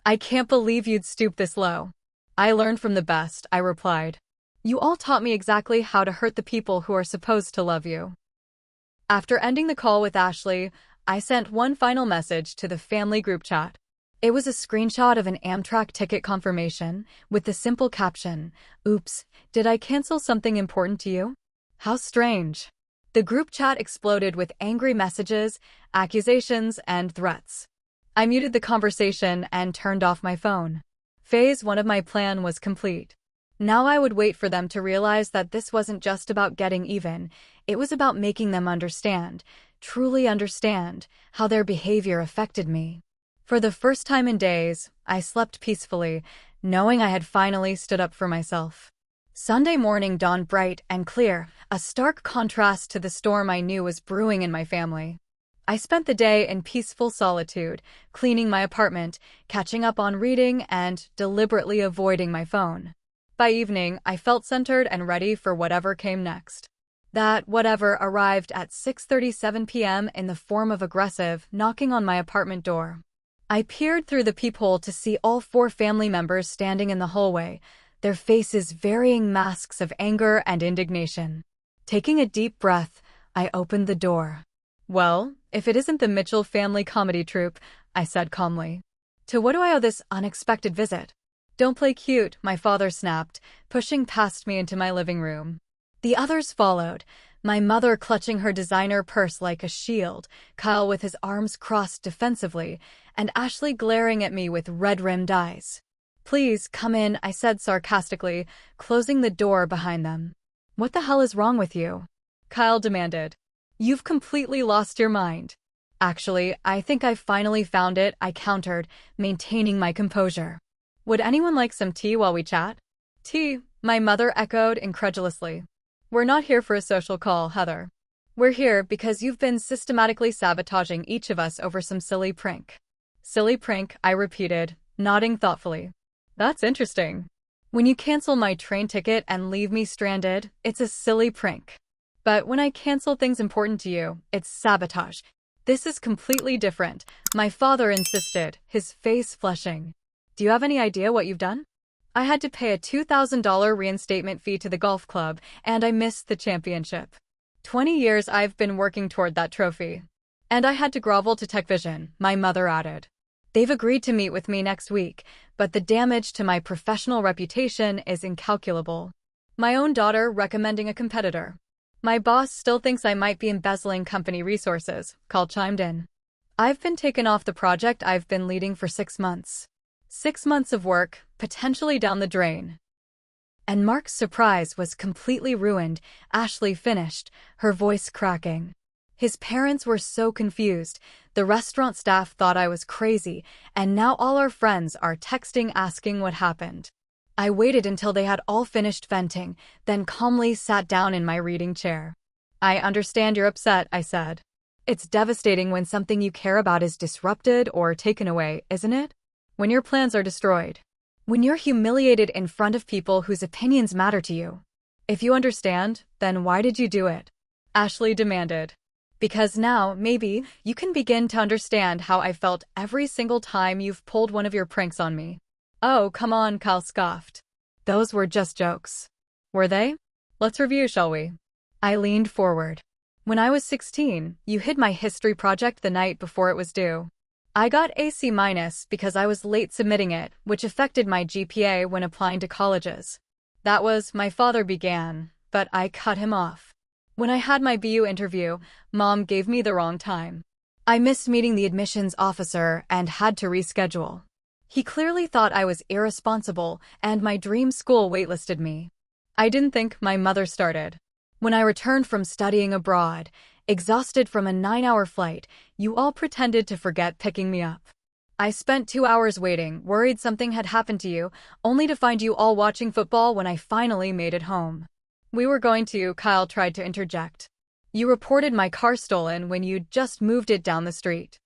I can't believe you'd stoop this low. I learned from the best, I replied. You all taught me exactly how to hurt the people who are supposed to love you. After ending the call with Ashley, I sent one final message to the family group chat. It was a screenshot of an Amtrak ticket confirmation with the simple caption, "Oops, did I cancel something important to you?" How strange. The group chat exploded with angry messages, accusations, and threats. I muted the conversation and turned off my phone. Phase 1 of my plan was complete. Now I would wait for them to realize that this wasn't just about getting even, it was about making them understand, truly understand, how their behavior affected me. For the first time in days, I slept peacefully, knowing I had finally stood up for myself. Sunday morning dawned bright and clear, a stark contrast to the storm I knew was brewing in my family. I spent the day in peaceful solitude, cleaning my apartment, catching up on reading, and deliberately avoiding my phone. By evening, I felt centered and ready for whatever came next. That whatever arrived at 6:37 p.m. in the form of aggressive knocking on my apartment door. I peered through the peephole to see all 4 family members standing in the hallway, their faces varying masks of anger and indignation. Taking a deep breath, I opened the door. Well, if it isn't the Mitchell family comedy troupe, I said calmly. To what do I owe this unexpected visit? Don't play cute, my father snapped, pushing past me into my living room. The others followed, my mother clutching her designer purse like a shield, Kyle with his arms crossed defensively, and Ashley glaring at me with red-rimmed eyes. Please, come in, I said sarcastically, closing the door behind them. What the hell is wrong with you? Kyle demanded. You've completely lost your mind. Actually, I think I finally found it, I countered, maintaining my composure. Would anyone like some tea while we chat? Tea, my mother echoed incredulously. We're not here for a social call, Heather. We're here because you've been systematically sabotaging each of us over some silly prank. Silly prank, I repeated, nodding thoughtfully. That's interesting. When you cancel my train ticket and leave me stranded, it's a silly prank. But when I cancel things important to you, it's sabotage. This is completely different, my father insisted, his face flushing. Do you have any idea what you've done? I had to pay a $2,000 reinstatement fee to the golf club, and I missed the championship. 20 years I've been working toward that trophy. And I had to grovel to TechVision, my mother added. They've agreed to meet with me next week, but the damage to my professional reputation is incalculable. My own daughter recommending a competitor. My boss still thinks I might be embezzling company resources, Cal chimed in. I've been taken off the project I've been leading for 6 months. 6 months of work, potentially down the drain. And Mark's surprise was completely ruined. Ashley finished, her voice cracking. His parents were so confused. The restaurant staff thought I was crazy, and now all our friends are texting asking what happened. I waited until they had all finished venting, then calmly sat down in my reading chair. I understand you're upset, I said. It's devastating when something you care about is disrupted or taken away, isn't it? When your plans are destroyed. When you're humiliated in front of people whose opinions matter to you. If you understand, then why did you do it? Ashley demanded. Because now, maybe, you can begin to understand how I felt every single time you've pulled one of your pranks on me. Oh, come on, Kyle scoffed. Those were just jokes. Were they? Let's review, shall we? I leaned forward. When I was 16, you hid my history project the night before it was due. I got a C- because I was late submitting it, which affected my GPA when applying to colleges. That was, my father began, but I cut him off. When I had my BU interview, Mom gave me the wrong time. I missed meeting the admissions officer and had to reschedule. He clearly thought I was irresponsible, and my dream school waitlisted me. I didn't think, my mother started. When I returned from studying abroad, exhausted from a 9-hour flight, you all pretended to forget picking me up. I spent 2 hours waiting, worried something had happened to you, only to find you all watching football when I finally made it home. We were going to, Kyle tried to interject. You reported my car stolen when you'd just moved it down the street.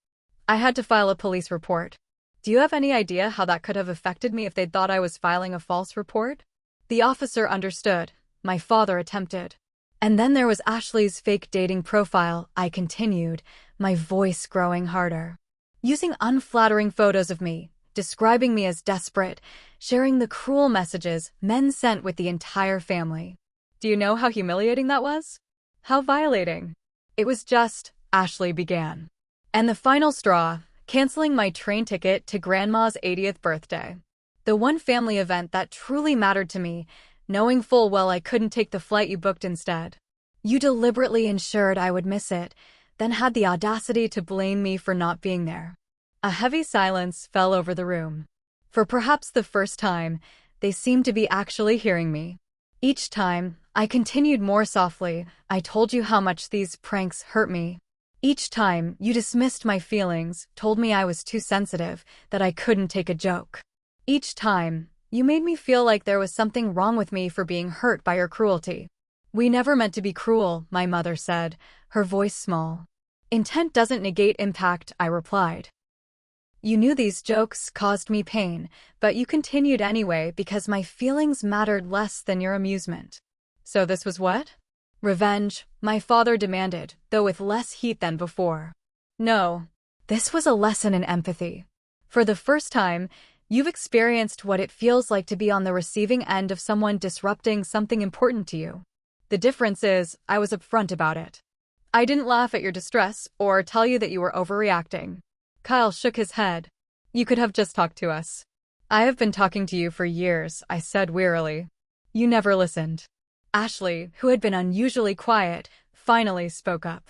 I had to file a police report. Do you have any idea how that could have affected me if they'd thought I was filing a false report? The officer understood. My father attempted. And then there was Ashley's fake dating profile, I continued, my voice growing harder. Using unflattering photos of me, describing me as desperate, sharing the cruel messages men sent with the entire family. Do you know how humiliating that was? How violating? It was just, Ashley began. And the final straw, canceling my train ticket to Grandma's 80th birthday. The one family event that truly mattered to me, knowing full well I couldn't take the flight you booked instead. You deliberately ensured I would miss it, then had the audacity to blame me for not being there. A heavy silence fell over the room. For perhaps the first time, they seemed to be actually hearing me. Each time, I continued more softly, I told you how much these pranks hurt me. Each time, you dismissed my feelings, told me I was too sensitive, that I couldn't take a joke. Each time, you made me feel like there was something wrong with me for being hurt by your cruelty. We never meant to be cruel, my mother said, her voice small. Intent doesn't negate impact, I replied. You knew these jokes caused me pain, but you continued anyway because my feelings mattered less than your amusement. So this was what? Revenge, my father demanded, though with less heat than before. No, this was a lesson in empathy. For the first time, you've experienced what it feels like to be on the receiving end of someone disrupting something important to you. The difference is, I was upfront about it. I didn't laugh at your distress or tell you that you were overreacting. Kyle shook his head. You could have just talked to us. I have been talking to you for years, I said wearily. You never listened. Ashley, who had been unusually quiet, finally spoke up.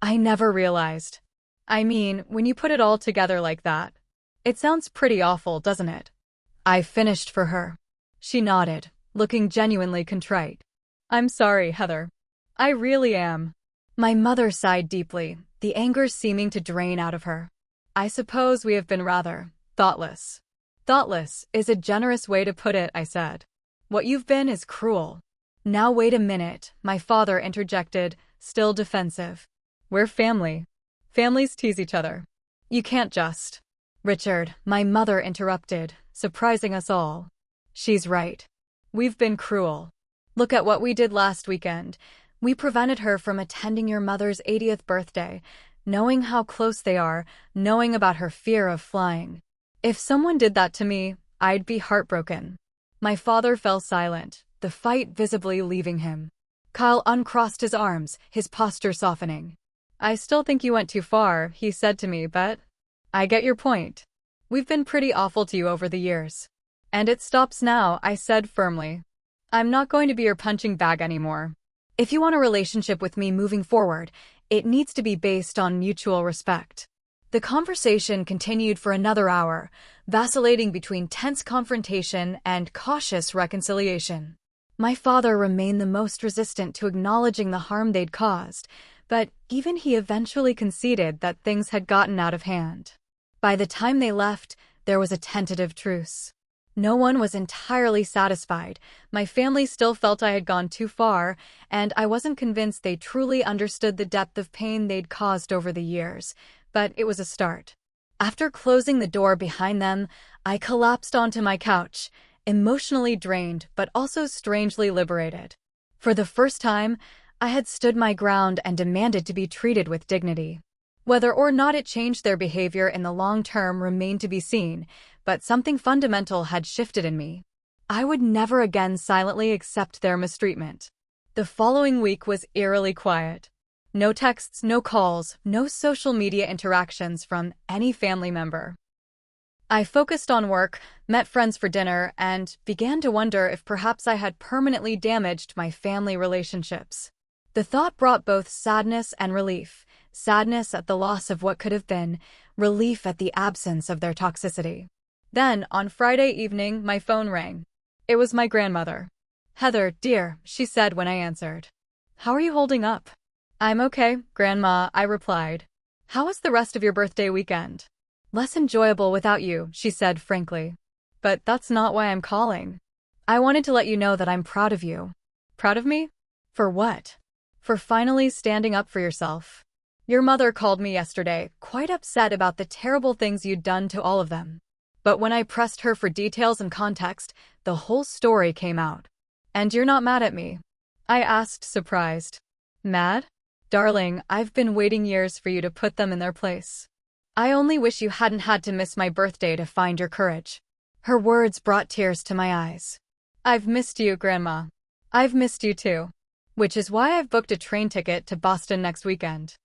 I never realized. I mean, when you put it all together like that, it sounds pretty awful, doesn't it? I finished for her. She nodded, looking genuinely contrite. I'm sorry, Heather. I really am. My mother sighed deeply, the anger seeming to drain out of her. I suppose we have been rather thoughtless. Thoughtless is a generous way to put it, I said. What you've been is cruel. Now wait a minute, my father interjected, still defensive. We're family. Families tease each other. You can't just. Richard, my mother interrupted, surprising us all. She's right. We've been cruel. Look at what we did last weekend. We prevented her from attending your mother's 80th birthday. Knowing how close they are, knowing about her fear of flying. If someone did that to me, I'd be heartbroken. My father fell silent, the fight visibly leaving him. Kyle uncrossed his arms, his posture softening. I still think you went too far, he said to me, but I get your point. We've been pretty awful to you over the years. And it stops now, I said firmly. I'm not going to be your punching bag anymore. If you want a relationship with me moving forward, it needs to be based on mutual respect. The conversation continued for another hour, vacillating between tense confrontation and cautious reconciliation. My father remained the most resistant to acknowledging the harm they'd caused, but even he eventually conceded that things had gotten out of hand. By the time they left, there was a tentative truce. No one was entirely satisfied. My family still felt I had gone too far, and I wasn't convinced they truly understood the depth of pain they'd caused over the years, but it was a start. After closing the door behind them, I collapsed onto my couch, emotionally drained but also strangely liberated. For the first time, I had stood my ground and demanded to be treated with dignity. Whether or not it changed their behavior in the long term remained to be seen, but something fundamental had shifted in me. I would never again silently accept their mistreatment. The following week was eerily quiet. No texts, no calls, no social media interactions from any family member. I focused on work, met friends for dinner, and began to wonder if perhaps I had permanently damaged my family relationships. The thought brought both sadness and relief. Sadness at the loss of what could have been, relief at the absence of their toxicity. Then, on Friday evening, my phone rang. It was my grandmother. "Heather, dear," she said when I answered. "How are you holding up?" "I'm okay, Grandma," I replied. "How was the rest of your birthday weekend?" "Less enjoyable without you," she said frankly. "But that's not why I'm calling. I wanted to let you know that I'm proud of you." "Proud of me? For what?" "For finally standing up for yourself. Your mother called me yesterday, quite upset about the terrible things you'd done to all of them. But when I pressed her for details and context, the whole story came out. And you're not mad at me?" I asked, surprised. "Mad? Darling, I've been waiting years for you to put them in their place. I only wish you hadn't had to miss my birthday to find your courage." Her words brought tears to my eyes. "I've missed you, Grandma. I've missed you too. Which is why I've booked a train ticket to Boston next weekend.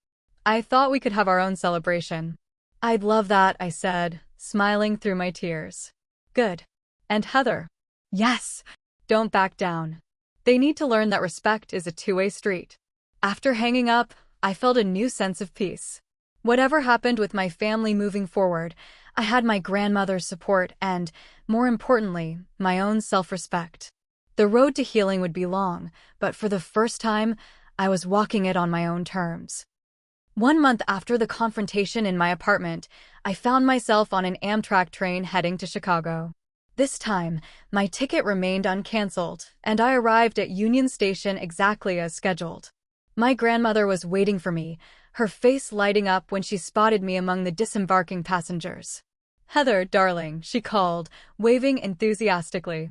I thought we could have our own celebration." "I'd love that," I said, smiling through my tears. "Good. And Heather?" "Yes." "Don't back down. They need to learn that respect is a two-way street." After hanging up, I felt a new sense of peace. Whatever happened with my family moving forward, I had my grandmother's support and, more importantly, my own self-respect. The road to healing would be long, but for the first time, I was walking it on my own terms. 1 month after the confrontation in my apartment, I found myself on an Amtrak train heading to Chicago. This time, my ticket remained uncanceled, and I arrived at Union Station exactly as scheduled. My grandmother was waiting for me, her face lighting up when she spotted me among the disembarking passengers. "Heather, darling," she called, waving enthusiastically.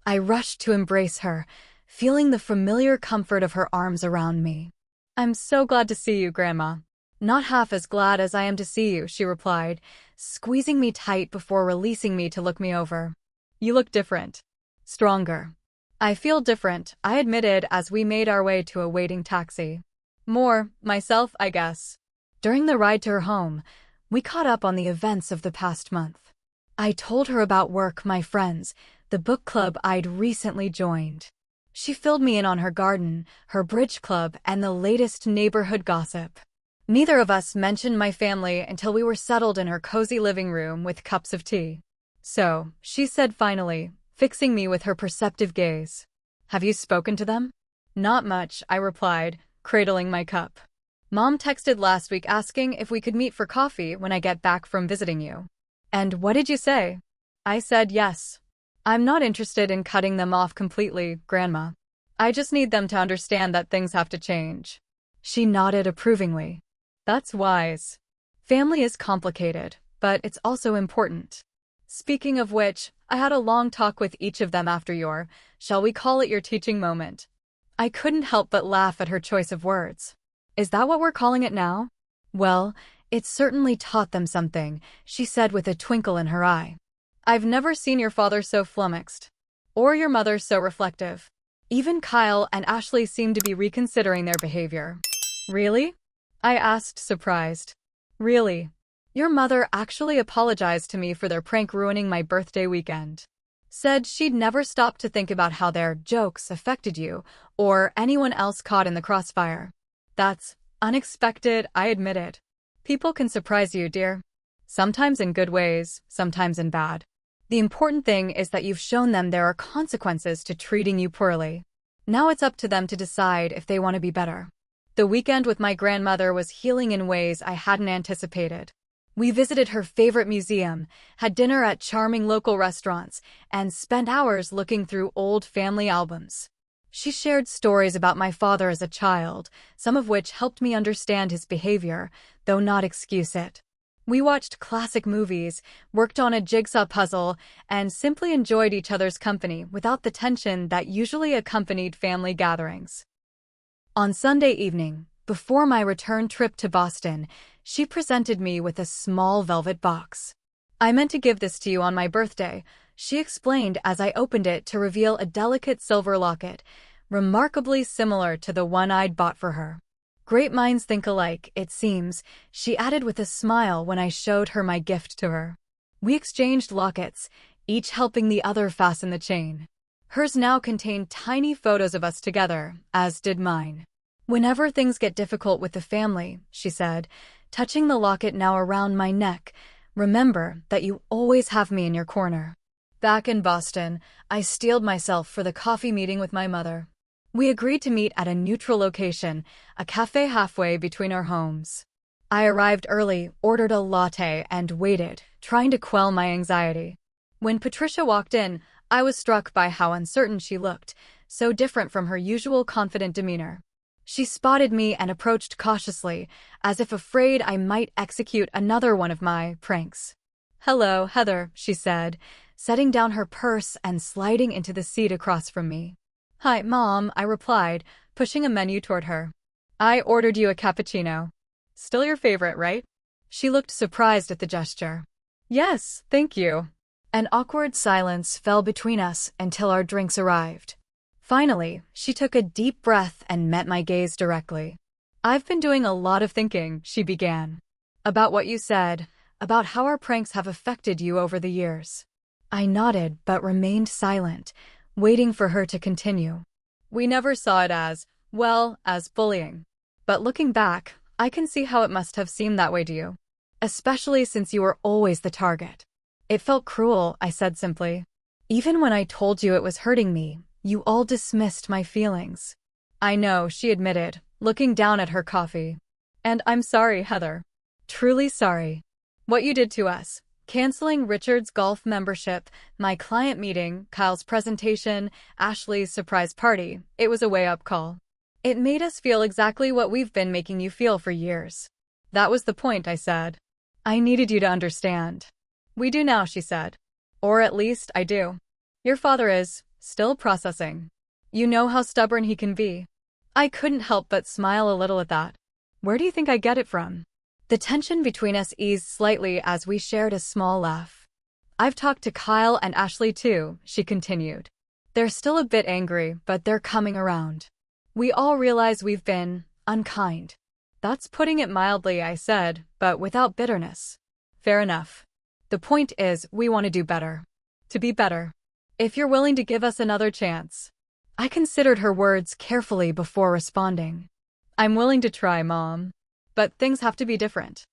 I rushed to embrace her, feeling the familiar comfort of her arms around me. "I'm so glad to see you, Grandma." "Not half as glad as I am to see you," she replied, squeezing me tight before releasing me to look me over. "You look different. Stronger." "I feel different," I admitted as we made our way to a waiting taxi. "More myself, I guess." During the ride to her home, we caught up on the events of the past month. I told her about work, my friends, the book club I'd recently joined. She filled me in on her garden, her bridge club, and the latest neighborhood gossip. Neither of us mentioned my family until we were settled in her cozy living room with cups of tea. "So," she said finally, fixing me with her perceptive gaze. "Have you spoken to them?" "Not much," I replied, cradling my cup. "Mom texted last week asking if we could meet for coffee when I get back from visiting you." "And what did you say?" I said yes. "I'm not interested in cutting them off completely, Grandma. I just need them to understand that things have to change." She nodded approvingly. "That's wise. Family is complicated, but it's also important. Speaking of which, I had a long talk with each of them after your, shall we call it your teaching moment." I couldn't help but laugh at her choice of words. "Is that what we're calling it now?" Well, it certainly taught them something, she said with a twinkle in her eye. I've never seen your father so flummoxed. Or your mother so reflective. Even Kyle and Ashley seemed to be reconsidering their behavior. Really? I asked, surprised. Really? Your mother actually apologized to me for their prank ruining my birthday weekend. Said she'd never stop to think about how their jokes affected you, or anyone else caught in the crossfire. That's unexpected, I admit it. People can surprise you, dear. Sometimes in good ways, sometimes in bad. The important thing is that you've shown them there are consequences to treating you poorly. Now it's up to them to decide if they want to be better. The weekend with my grandmother was healing in ways I hadn't anticipated. We visited her favorite museum, had dinner at charming local restaurants, and spent hours looking through old family albums. She shared stories about my father as a child, some of which helped me understand his behavior, though not excuse it. We watched classic movies, worked on a jigsaw puzzle, and simply enjoyed each other's company without the tension that usually accompanied family gatherings. On Sunday evening, before my return trip to Boston, she presented me with a small velvet box. I meant to give this to you on my birthday, she explained as I opened it to reveal a delicate silver locket, remarkably similar to the one I'd bought for her. Great minds think alike, it seems, she added with a smile when I showed her my gift to her. We exchanged lockets, each helping the other fasten the chain. Hers now contained tiny photos of us together, as did mine. Whenever things get difficult with the family, she said, touching the locket now around my neck, remember that you always have me in your corner. Back in Boston, I steeled myself for the coffee meeting with my mother. We agreed to meet at a neutral location, a cafe halfway between our homes. I arrived early, ordered a latte, and waited, trying to quell my anxiety. When Patricia walked in, I was struck by how uncertain she looked, so different from her usual confident demeanor. She spotted me and approached cautiously, as if afraid I might execute another one of my pranks. "Hello, Heather," she said, setting down her purse and sliding into the seat across from me. "Hi, Mom," I replied, pushing a menu toward her. "I ordered you a cappuccino. Still your favorite, right?" She looked surprised at the gesture. "Yes, thank you." An awkward silence fell between us until our drinks arrived. Finally, she took a deep breath and met my gaze directly. "I've been doing a lot of thinking," she began. "About what you said, about how our pranks have affected you over the years." I nodded but remained silent, waiting for her to continue. "We never saw it as bullying. But looking back, I can see how it must have seemed that way to you. Especially since you were always the target." "It felt cruel," I said simply. "Even when I told you it was hurting me, you all dismissed my feelings." "I know," she admitted, looking down at her coffee. "And I'm sorry, Heather. Truly sorry. What you did to us. Canceling Richard's golf membership, my client meeting, Kyle's presentation, Ashley's surprise party, it was a wake-up call. It made us feel exactly what we've been making you feel for years." "That was the point," I said. "I needed you to understand." "We do now," she said. "Or at least, I do. Your father is still processing. You know how stubborn he can be." I couldn't help but smile a little at that. Where do you think I get it from? The tension between us eased slightly as we shared a small laugh. "I've talked to Kyle and Ashley too," she continued. "They're still a bit angry, but they're coming around. We all realize we've been unkind." "That's putting it mildly," I said, but without bitterness. "Fair enough. The point is, we want to do better. To be better. If you're willing to give us another chance." I considered her words carefully before responding. "I'm willing to try, Mom. But things have to be different.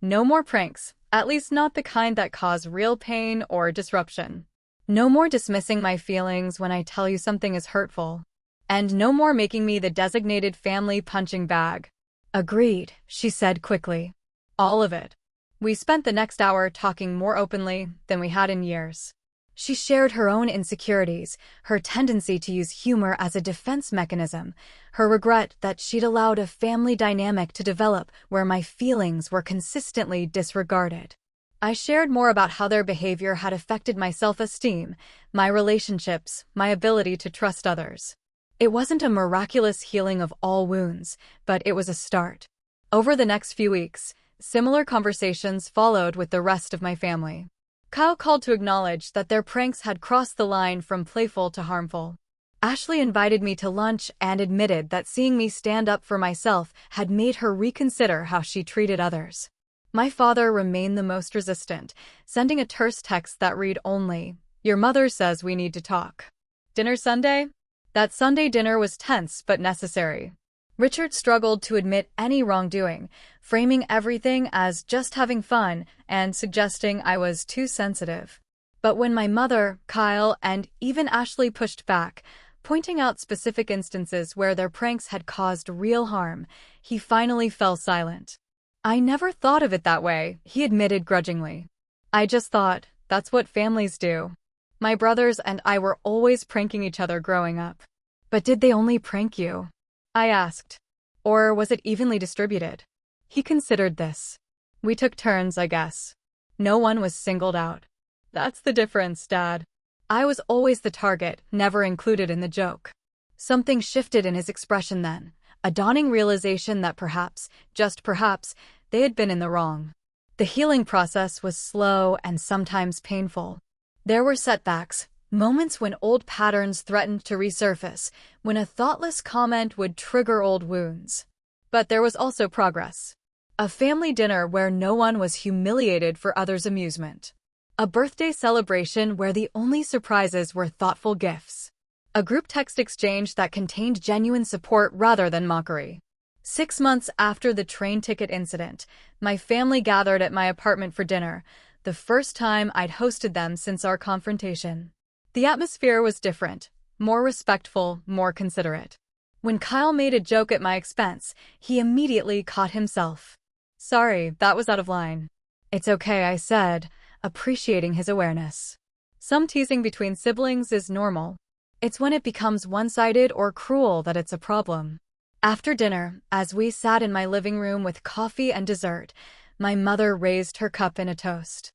No more pranks, at least not the kind that cause real pain or disruption. No more dismissing my feelings when I tell you something is hurtful. And no more making me the designated family punching bag." "Agreed," she said quickly. "All of it." We spent the next hour talking more openly than we had in years. She shared her own insecurities, her tendency to use humor as a defense mechanism, her regret that she'd allowed a family dynamic to develop where my feelings were consistently disregarded. I shared more about how their behavior had affected my self-esteem, my relationships, my ability to trust others. It wasn't a miraculous healing of all wounds, but it was a start. Over the next few weeks, similar conversations followed with the rest of my family. Kyle called to acknowledge that their pranks had crossed the line from playful to harmful. Ashley invited me to lunch and admitted that seeing me stand up for myself had made her reconsider how she treated others. My father remained the most resistant, sending a terse text that read only, "Your mother says we need to talk." Dinner Sunday? That Sunday dinner was tense but necessary. Richard struggled to admit any wrongdoing, framing everything as just having fun and suggesting I was too sensitive. But when my mother, Kyle, and even Ashley pushed back, pointing out specific instances where their pranks had caused real harm, he finally fell silent. "I never thought of it that way," he admitted grudgingly. "I just thought, that's what families do. My brothers and I were always pranking each other growing up." "But did they only prank you?" I asked. "Or was it evenly distributed?" He considered this. "We took turns, I guess. No one was singled out." "That's the difference, Dad." I was always the target, never included in the joke. Something shifted in his expression then, a dawning realization that perhaps, just perhaps, they had been in the wrong. The healing process was slow and sometimes painful. There were setbacks, moments when old patterns threatened to resurface, when a thoughtless comment would trigger old wounds. But there was also progress. A family dinner where no one was humiliated for others' amusement. A birthday celebration where the only surprises were thoughtful gifts. A group text exchange that contained genuine support rather than mockery. 6 months after the train ticket incident, my family gathered at my apartment for dinner, the first time I'd hosted them since our confrontation. The atmosphere was different, more respectful, more considerate. When Kyle made a joke at my expense, he immediately caught himself. "Sorry, that was out of line." "It's okay," I said, appreciating his awareness. Some teasing between siblings is normal. It's when it becomes one-sided or cruel that it's a problem. After dinner, as we sat in my living room with coffee and dessert, my mother raised her cup in a toast.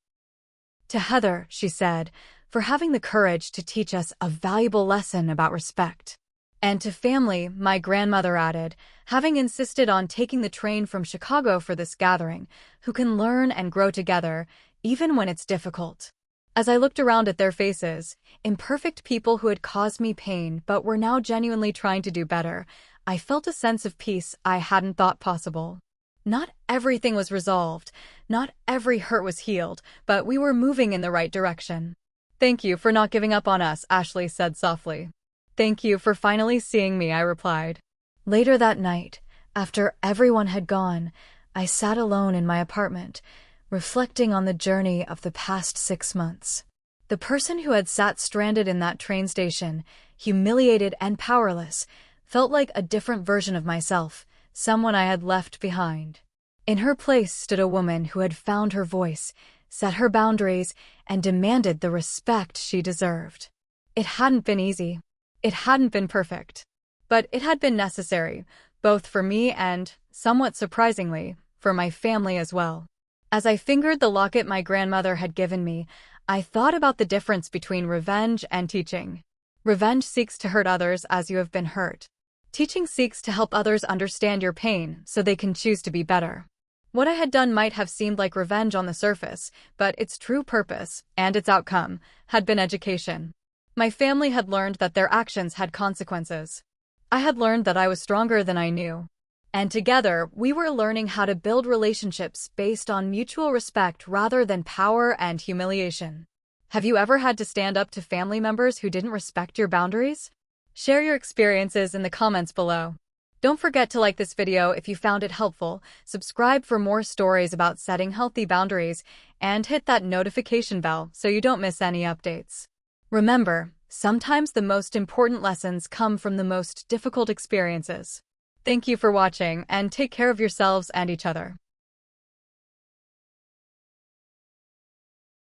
"To Heather," she said, "for having the courage to teach us a valuable lesson about respect." "And to family," my grandmother added, having insisted on taking the train from Chicago for this gathering, "who can learn and grow together, even when it's difficult." As I looked around at their faces, imperfect people who had caused me pain but were now genuinely trying to do better, I felt a sense of peace I hadn't thought possible. Not everything was resolved, not every hurt was healed, but we were moving in the right direction. "Thank you for not giving up on us," Ashley said softly. "Thank you for finally seeing me," I replied. Later that night, after everyone had gone, I sat alone in my apartment, reflecting on the journey of the past 6 months. The person who had sat stranded in that train station, humiliated and powerless, felt like a different version of myself, someone I had left behind. In her place stood a woman who had found her voice, set her boundaries, and demanded the respect she deserved. It hadn't been easy. It hadn't been perfect. But it had been necessary, both for me and, somewhat surprisingly, for my family as well. As I fingered the locket my grandmother had given me, I thought about the difference between revenge and teaching. Revenge seeks to hurt others as you have been hurt. Teaching seeks to help others understand your pain so they can choose to be better. What I had done might have seemed like revenge on the surface, but its true purpose, and its outcome, had been education. My family had learned that their actions had consequences. I had learned that I was stronger than I knew. And together, we were learning how to build relationships based on mutual respect rather than power and humiliation. Have you ever had to stand up to family members who didn't respect your boundaries? Share your experiences in the comments below. Don't forget to like this video if you found it helpful, subscribe for more stories about setting healthy boundaries, and hit that notification bell so you don't miss any updates. Remember, sometimes the most important lessons come from the most difficult experiences. Thank you for watching, and take care of yourselves and each other.